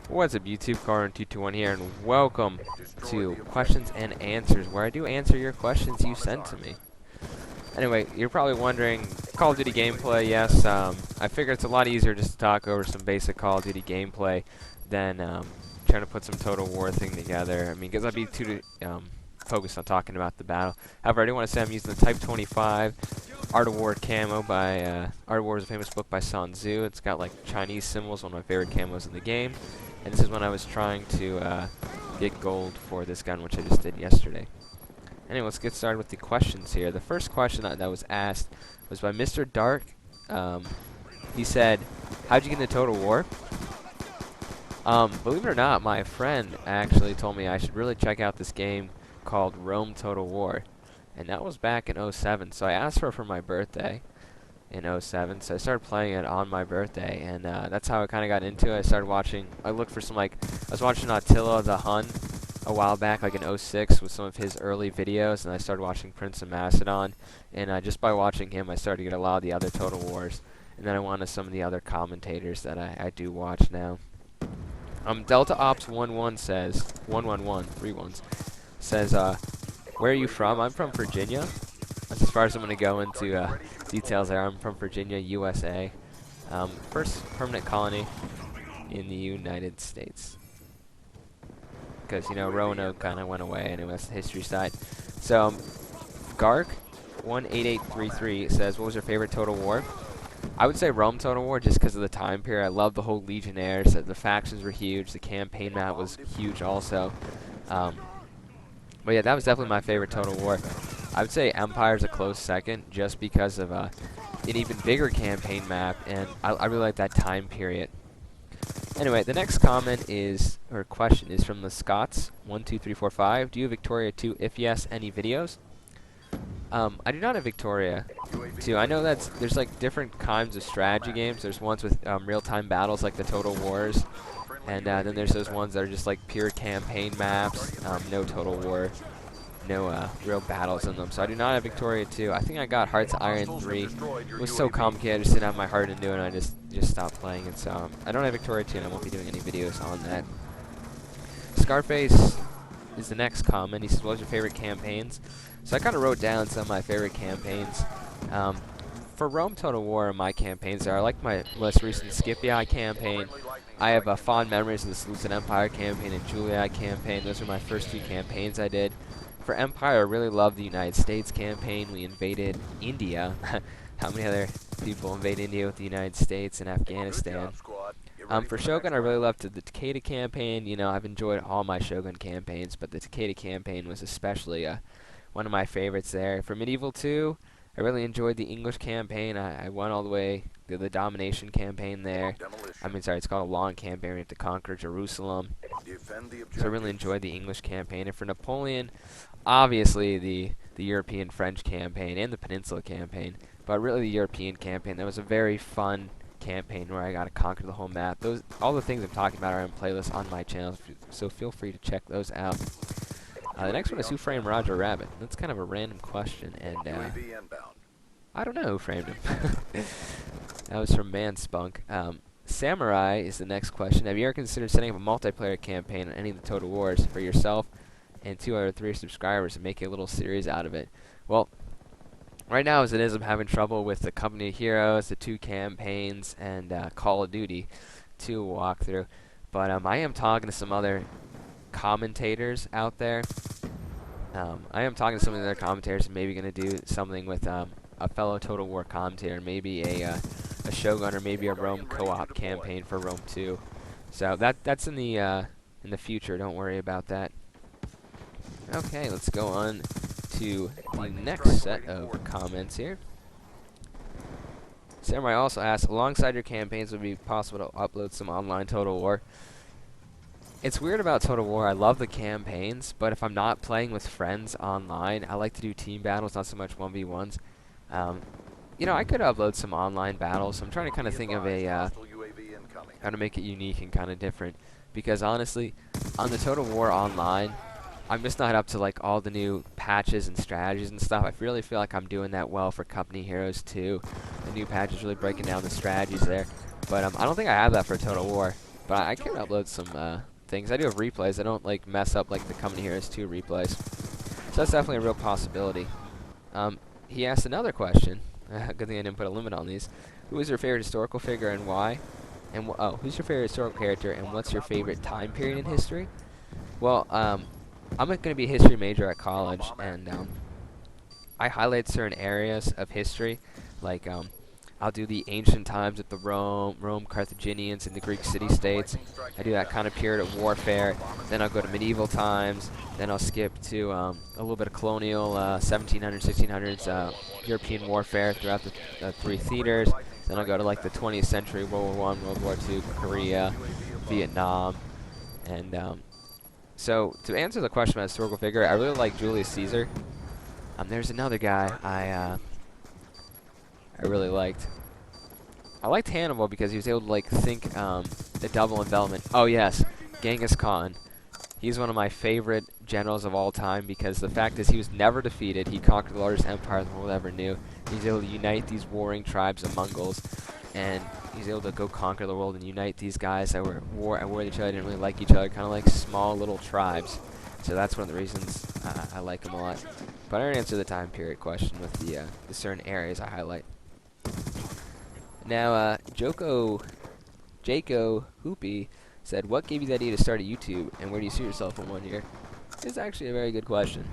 What's up, YouTube? Carn221 here, and welcome to Questions and Answers, where I do answer your questions you send to me. Anyway, you're probably wondering, Call of Duty gameplay, yes. I figure it's a lot easier just to talk over some basic Call of Duty gameplay than trying to put some Total War thing together. I mean, because I'd be too focused on talking about the battle. However, I do want to say I'm using the Type 25 Art of War camo by Art of War is a famous book by Sun Tzu. It's got like Chinese symbols, one of my favorite camos in the game. And this is when I was trying to get gold for this gun, which I just did yesterday. Anyway, let's get started with the questions here. The first question that was asked was by Mr. Dark. He said, "How'd you get into Total War?" Believe it or not, my friend actually told me I should really check out this game called Rome Total War. And that was back in '07, so I asked for it for my birthday in '07, so I started playing it on my birthday, and that's how I kind of got into it. I started watching, I looked for some, I was watching Attila the Hun a while back, like in '06, with some of his early videos, and I started watching Prince of Macedon, and just by watching him, I started to get a lot of the other Total Wars, and then I went to some of the other commentators that I do watch now. Delta Ops 11 says, 111, 3 ones, says, where are you from? I'm from Virginia. That's as far as I'm going to go into details there. I'm from Virginia, USA. First permanent colony in the United States. Because, you know, Roanoke kind of went away, and it was the history side. So, Gark18833 says, what was your favorite Total War? I would say Rome Total War just because of the time period. I love the whole Legionnaires. The factions were huge. The campaign map was huge also. But yeah, that was definitely my favorite Total War. I would say Empire's a close second just because of an even bigger campaign map, and I really like that time period. Anyway, the next comment is, or question is from the Scots12345. Do you have Victoria 2? If yes, any videos? I do not have Victoria 2. I know there's like different kinds of strategy games. There's ones with real-time battles like the Total Wars, and then there's those ones that are just like pure campaign maps, no Total War, no real battles in them. So I do not have Victoria 2. I think I got Hearts of Iron 3. It was so complicated, I just didn't have my heart into it, and I just stopped playing it. So I don't have Victoria 2, and I won't be doing any videos on that. Scarface is the next comment. He says, what was your favorite campaigns? So I kind of wrote down some of my favorite campaigns. For Rome Total War, my campaigns are, I like my most recent Scipii campaign. I have fond memories of the Seleucid Empire campaign and Julii campaign. Those are my first two campaigns I did. For Empire, I really love the United States campaign. We invaded India. How many other people invade India with the United States and Afghanistan? For Shogun, I really loved the Takeda campaign. You know, I've enjoyed all my Shogun campaigns, but the Takeda campaign was especially one of my favorites there. For Medieval 2, I really enjoyed the English campaign. I went all the way to the Domination campaign there. It's called a long campaign. We have to conquer Jerusalem. So I really enjoyed the English campaign. And for Napoleon, obviously the European French campaign and the Peninsula campaign, but really the European campaign. That was a very fun campaign where I got to conquer the whole map. All the things I'm talking about are in playlists on my channel, so feel free to check those out. The next one is, who framed Roger Rabbit? That's kind of a random question, and I don't know who framed him. That was from Manspunk. Samurai is the next question. Have you ever considered setting up a multiplayer campaign on any of the Total Wars for yourself and 2 out of 3 subscribers and make a little series out of it? Well, right now as it is, I'm having trouble with the Company of Heroes, the 2 campaigns, and Call of Duty 2 walkthrough. But I am talking to some other commentators out there. I am talking to some of the other commentators and maybe going to do something with a fellow Total War commentator, maybe a Shogun or maybe a Rome co-op campaign for Rome 2. So that's in the future. Don't worry about that. Okay, let's go on to the next set of comments here. Samurai also asks, alongside your campaigns, would it be possible to upload some online Total War? It's weird about Total War. I love the campaigns, but if I'm not playing with friends online, I like to do team battles, not so much 1v1s. You know, I could upload some online battles. I'm trying to kind of think of how to make it unique and kind of different. Because honestly, on the Total War online, I'm just not up to like all the new patches and strategies and stuff. I really feel like I'm doing that well for Company Heroes 2. The new patch is really breaking down the strategies there. But I don't think I have that for Total War. but I can upload some things. I do have replays. I don't like mess up like the Company Heroes 2 replays. So that's definitely a real possibility. He asked another question. Good thing I didn't put a limit on these. Who is your favorite historical figure and why? And who's your favorite historical character and what's your favorite time period in history? Well, I'm going to be a history major at college, and I highlight certain areas of history, like I'll do the ancient times with the Rome Carthaginians and the Greek city-states. I do that kind of period of warfare. Then I'll go to medieval times. Then I'll skip to a little bit of colonial 1700s, 1600s European warfare throughout the three theaters. Then I'll go to like the 20th century, World War I, World War II, Korea, Vietnam, and so to answer the question about historical figure, I really like Julius Caesar. There's another guy I really liked. I liked Hannibal because he was able to like think the double envelopment. Oh yes, Genghis Khan. He's one of my favorite generals of all time because the fact is he was never defeated. He conquered the largest empire the world ever knew. He was able to unite these warring tribes of Mongols, and he was able to go conquer the world and unite these guys that were at war with each other, didn't really like each other, kind of like small little tribes. So that's one of the reasons I like him a lot. But I already answered the time period question with the certain areas I highlight. Now, Jaco Hoopy said, what gave you the idea to start a YouTube, and where do you see yourself in 1 year? It's actually a very good question.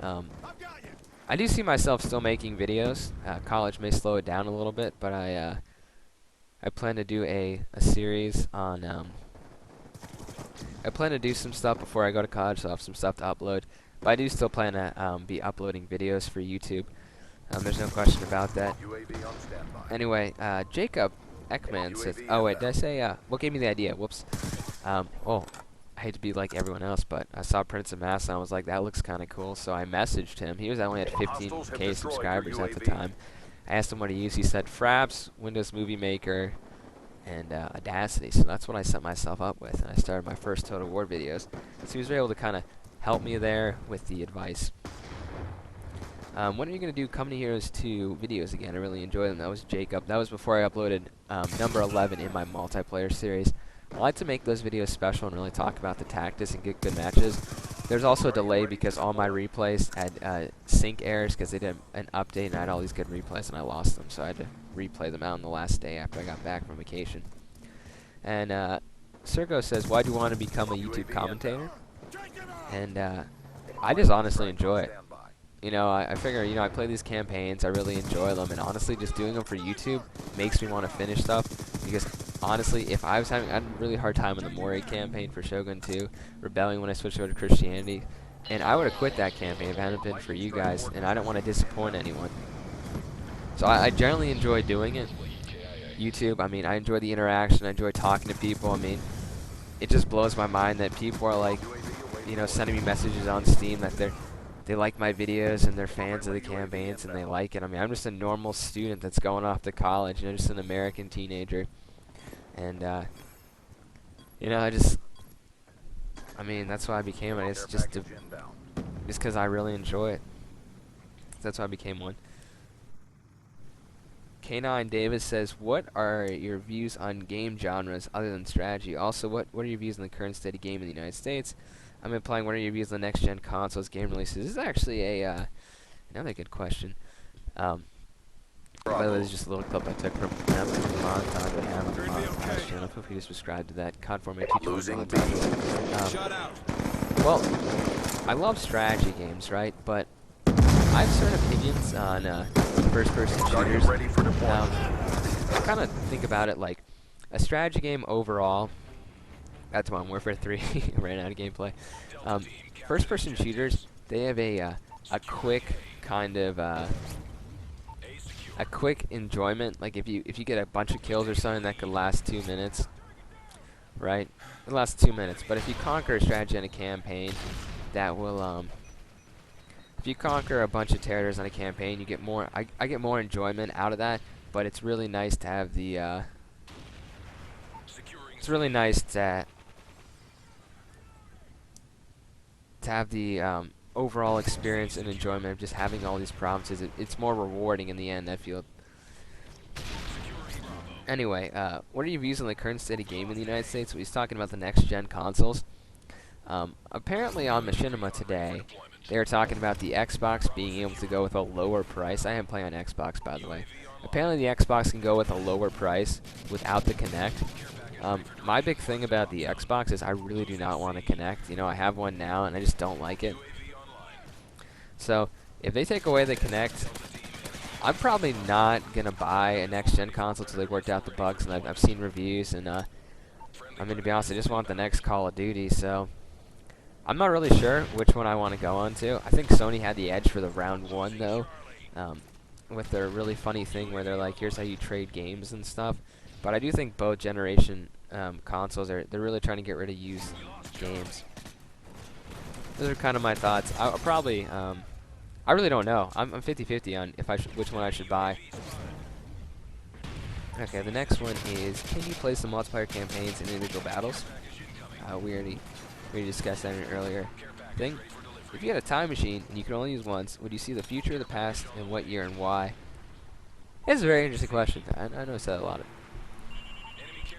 I do see myself still making videos. College may slow it down a little bit, but I plan to do a series on, I plan to do some stuff before I go to college, so I'll have some stuff to upload. But I do still plan to be uploading videos for YouTube. There's no question about that. Anyway, Jacob Ekman says, oh wait, did I say, what gave me the idea? Whoops. Well, I hate to be like everyone else, but I saw Prince of Massa and I was like, that looks kind of cool, so I messaged him. He only had 15k subscribers at the time. I asked him what he used. He said Fraps, Windows Movie Maker, and Audacity, so that's what I set myself up with, and I started my first Total War videos. So he was able to kind of help me there with the advice. When are you going to do Company Heroes 2 videos again? I really enjoy them. That was Jacob. That was before I uploaded number 11 in my multiplayer series. I like to make those videos special and really talk about the tactics and get good matches. There's also a delay because all my replays had sync errors because they did an update and I had all these good replays and I lost them. So I had to replay them out on the last day after I got back from vacation. And Sergo says, why do you want to become a YouTube commentator? And I just honestly enjoy it. You know, I figure, you know, I play these campaigns, I really enjoy them, and honestly, just doing them for YouTube makes me want to finish stuff, because honestly, if I had a really hard time in the Moray campaign for Shogun 2, Rebellion when I switched over to Christianity, and I would have quit that campaign if it hadn't been for you guys, and I don't want to disappoint anyone. So I generally enjoy doing it. YouTube, I mean, I enjoy the interaction, I enjoy talking to people, I mean, it just blows my mind that people are like, you know, sending me messages on Steam that they like my videos and they're fans of the campaigns and they like it. I mean, I'm just a normal student that's going off to college, you know, just an American teenager. And, you know, I mean, that's why I became it. It's just because I really enjoy it. That's why I became one. K9 Davis says, what are your views on game genres other than strategy? Also, what are your views on the current state of game in the United States? I'm implying what are your views on the next-gen consoles game releases? This is actually another good question. By the way, this is just a little clip I took from the montage I have on the montage channel. Feel free to subscribe to that. COD Format tutorial montage. Well, I love strategy games, right? But I have certain opinions on first-person shooters. I kind of think about it like a strategy game overall. That's Modern Warfare 3. Ran out of gameplay. First-person shooters, they have a quick kind of a quick enjoyment. Like if you get a bunch of kills or something, that could last 2 minutes, right? It lasts 2 minutes. But if you conquer a strategy in a campaign, that will if you conquer a bunch of territories on a campaign, you get more. I get more enjoyment out of that. But it's really nice to have the. It's really nice to have the overall experience and enjoyment of just having all these provinces. It's more rewarding in the end, I feel. Anyway, what are your views on the current state of gaming in the United States? He's talking about the next-gen consoles. Apparently on Machinima today, they were talking about the Xbox being able to go with a lower price. I am playing on Xbox, by the way. Apparently the Xbox can go with a lower price without the Kinect. My big thing about the Xbox is I really do not want to Kinect. You know, I have one now, and I just don't like it. So, if they take away the Kinect, I'm probably not going to buy a next-gen console until they've worked out the bugs, and I've seen reviews, and I mean, to be honest, I just want the next Call of Duty, so I'm not really sure which one I want to go on to. I think Sony had the edge for the round one, though, with their really funny thing where they're like, here's how you trade games and stuff. But I do think both generation consoles, they're really trying to get rid of used games. Those are kind of my thoughts. I'll probably, I really don't know. I'm 50-50 on which one I should buy. Okay, the next one is, can you play some multiplayer campaigns in individual battles? We already discussed that in an earlier thing. If you had a time machine and you could only use once, would you see the future, the past, and what year and why? It's a very interesting question. I know I said a lot of.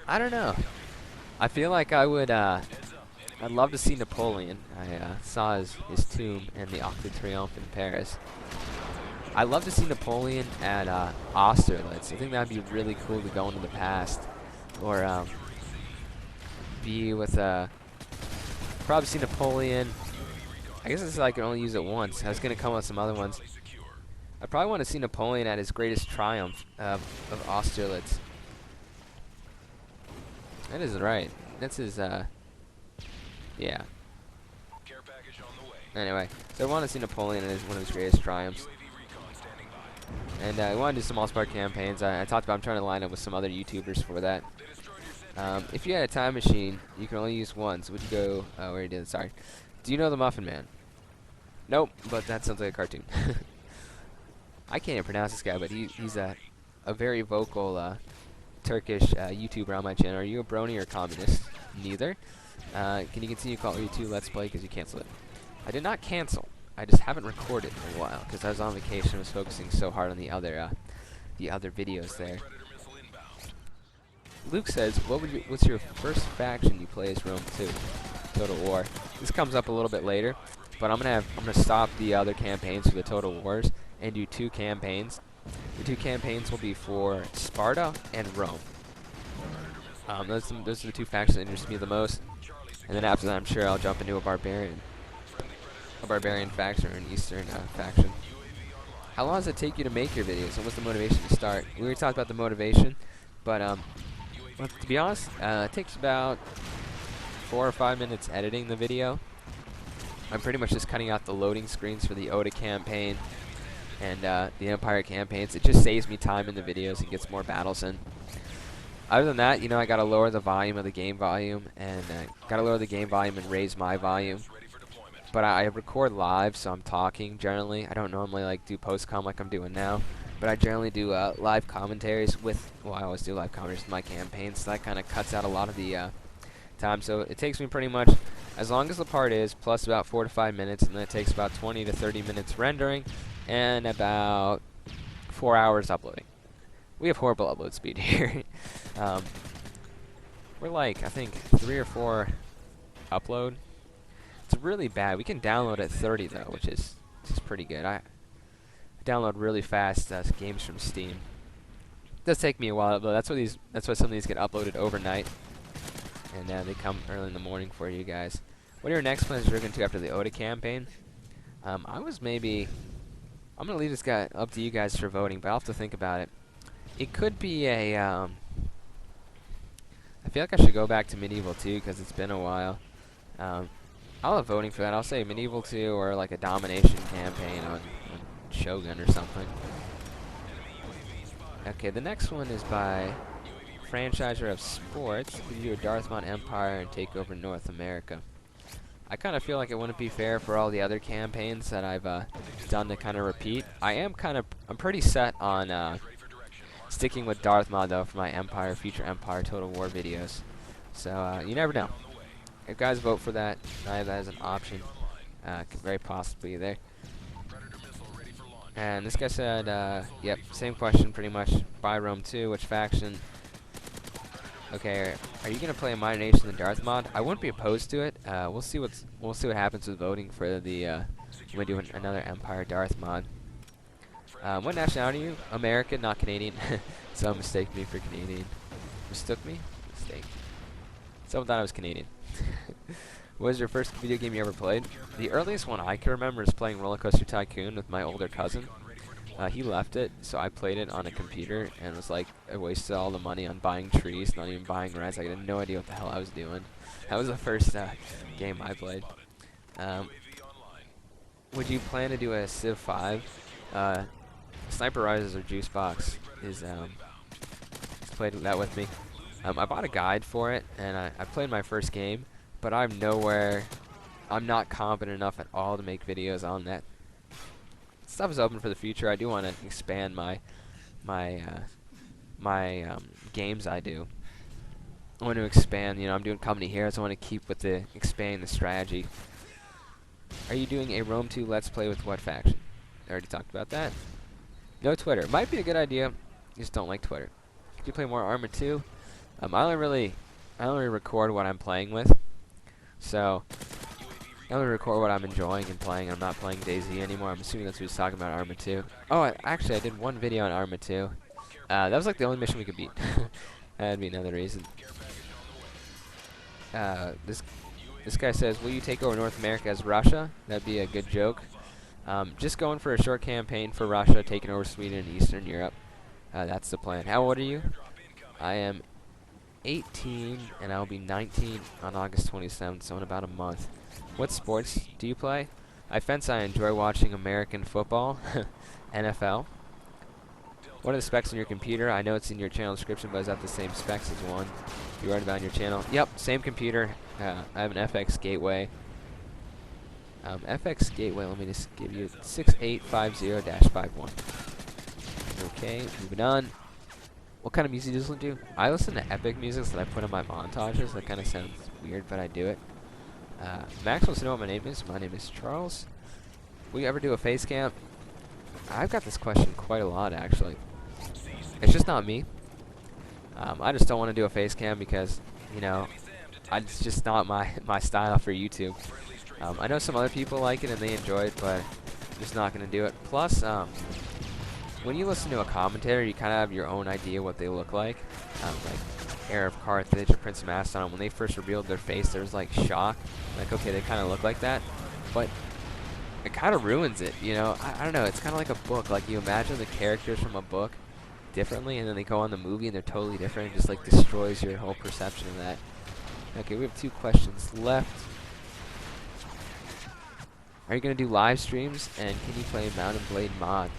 I don't know. I feel like I would. I'd love to see Napoleon. I saw his tomb in the Arc de Triomphe in Paris. I'd love to see Napoleon at Austerlitz. I think that'd be really cool to go into the past, or be with probably see Napoleon. I guess it's like I can only use it once. I was gonna come up with some other ones. I probably want to see Napoleon at his greatest triumph of Austerlitz. That is right. That's his yeah. Anyway, so I want to see Napoleon at one of his greatest triumphs. And I want to do some all-star campaigns. I talked about I'm trying to line up with some other YouTubers for that. If you had a time machine, you can only use once. Would you go? Where you did? Sorry. Do you know the Muffin Man? Nope, but that sounds like a cartoon. I can't even pronounce this guy, but he's a very vocal Turkish YouTuber on my channel. Are you a brony or a communist? Neither. Can you continue Call of Duty 2 Let's Play because you canceled it? I did not cancel. I just haven't recorded in a while because I was on vacation and was focusing so hard on the other videos there. Luke says, what's your first faction you play as Rome 2? Total War. This comes up a little bit later, but I'm gonna stop the other campaigns for the Total Wars and do 2 campaigns. The 2 campaigns will be for Sparta and Rome. Those are the 2 factions that interest me the most. And then after that, I'm sure I'll jump into a barbarian faction or an Eastern faction. How long does it take you to make your videos, and what's the motivation to start? We already talked about the motivation, but well, to be honest, it takes about 4 or 5 minutes editing the video. I'm pretty much just cutting out the loading screens for the Oda campaign and the Empire campaigns. It just saves me time in the videos and gets more battles in. Other than that, you know, I gotta lower the volume of the game volume, and gotta lower the game volume and raise my volume. But I record live, so I'm talking generally. I don't normally like do post-com like I'm doing now, but I generally do live commentaries with. Well, I always do live commentaries with my campaigns, so that kind of cuts out a lot of the time. So it takes me pretty much as long as the part is, plus about 4 to 5 minutes, and then it takes about 20 to 30 minutes rendering, and about 4 hours uploading. We have horrible upload speed here. We're like, I think, 3 or 4 upload. It's really bad. We can download at 30 though, which is pretty good. I download really fast games from Steam. It does take me a while, though. That's why some of these get uploaded overnight, and they come early in the morning for you guys. What are your next plans you're going to do after the Oda campaign? I'm gonna leave this guy up to you guys for voting, but I'll have to think about it. It could be a I feel like I should go back to Medieval 2 because it's been a while. I'll have voting for that. I'll say Medieval 2 or like a domination campaign on Shogun or something. Okay, the next one is by Franchiser of Sports. Could you do a Darth Maul Empire and take over North America? I kind of feel like it wouldn't be fair for all the other campaigns that I've done to kind of repeat. I'm pretty set on sticking with Darth Maul though for my future Empire Total War videos. So you never know. If guys vote for that, I have that as an option. Could very possibly there. And this guy said, yep, same question pretty much. Buy Rome 2, which faction? Okay, are you gonna play Mighty Nation the Darth mod? I wouldn't be opposed to it. We'll see what happens with voting for the when we do another Empire Darth mod. What nationality are you? American, not Canadian. Someone mistaked me for Canadian. Mistook me? Mistake. Someone thought I was Canadian. What was your first video game you ever played? The earliest one I can remember is playing Roller Coaster Tycoon with my older cousin. He left it, so I played it on a computer, and it was like, I wasted all the money on buying trees, not even buying reds. I had no idea what the hell I was doing. That was the first game I played. Would you plan to do a Civ 5? Sniper Rises or Juice Box is played that with me. I bought a guide for it, and I played my first game, but I'm not competent enough at all to make videos on that. Stuff is open for the future. I do want to expand my games I do. I want to expand, I'm doing Company Heroes. I want to keep with the expanding the strategy. Are you doing a Rome 2 Let's Play with what faction? I already talked about that. No Twitter. Might be a good idea. You just don't like Twitter. Could you play more Arma 2? I only record what I'm playing with. So I only record what I'm enjoying and playing. I'm not playing DayZ anymore. I'm assuming that's what he's talking about, Arma 2. Oh, actually, I did one video on Arma 2. That was like the only mission we could beat. That'd be another reason. This guy says, will you take over North America as Russia? That'd be a good joke. Just going for a short campaign for Russia, taking over Sweden and Eastern Europe. That's the plan. How old are you? I am 18, and I'll be 19 on August 27th, so in about a month. What sports do you play? I enjoy watching American football, NFL. What are the specs on your computer? I know it's in your channel description, but is that the same specs as one you write about on your channel? Yep, same computer. I have an FX Gateway. FX Gateway, let me just give you 6850-51. Okay, moving on. What kind of music do you listen to? I listen to epic music that I put in my montages. That kind of sounds weird, but I do it. Max wants to know what my name is. My name is Charles. Will you ever do a face cam? I've got this question quite a lot, actually. It's just not me. I just don't want to do a face cam because, it's just not my style for YouTube. I know some other people like it and they enjoy it, but I'm just not going to do it. Plus, when you listen to a commentator, you kind of have your own idea what they look like. Like Heir of Carthage or Prince of Macedon, when they first revealed their face, there was like shock. Like, okay, they kind of look like that. But it kind of ruins it, I don't know, it's kind of like a book. Like, you imagine the characters from a book differently, and then they go on the movie and they're totally different. It just, like, destroys your whole perception of that. Okay, we have 2 questions left. Are you going to do live streams, and can you play Mount and Blade mod?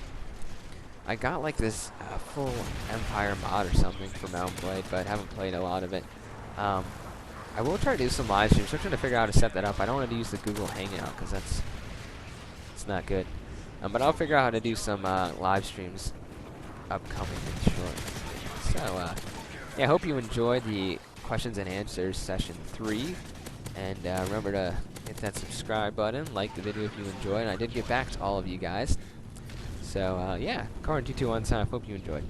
I got like this full Empire mod or something for Mount and Blade, but I haven't played a lot of it. I will try to do some live streams. I'm trying to figure out how to set that up. I don't want to use the Google Hangout because it's not good. But I'll figure out how to do some live streams upcoming and short. So, yeah, I hope you enjoyed the questions and answers session 3. And remember to hit that subscribe button, like the video if you enjoyed. And I did get back to all of you guys. So, yeah, Carn221 sign off. Hope you enjoyed.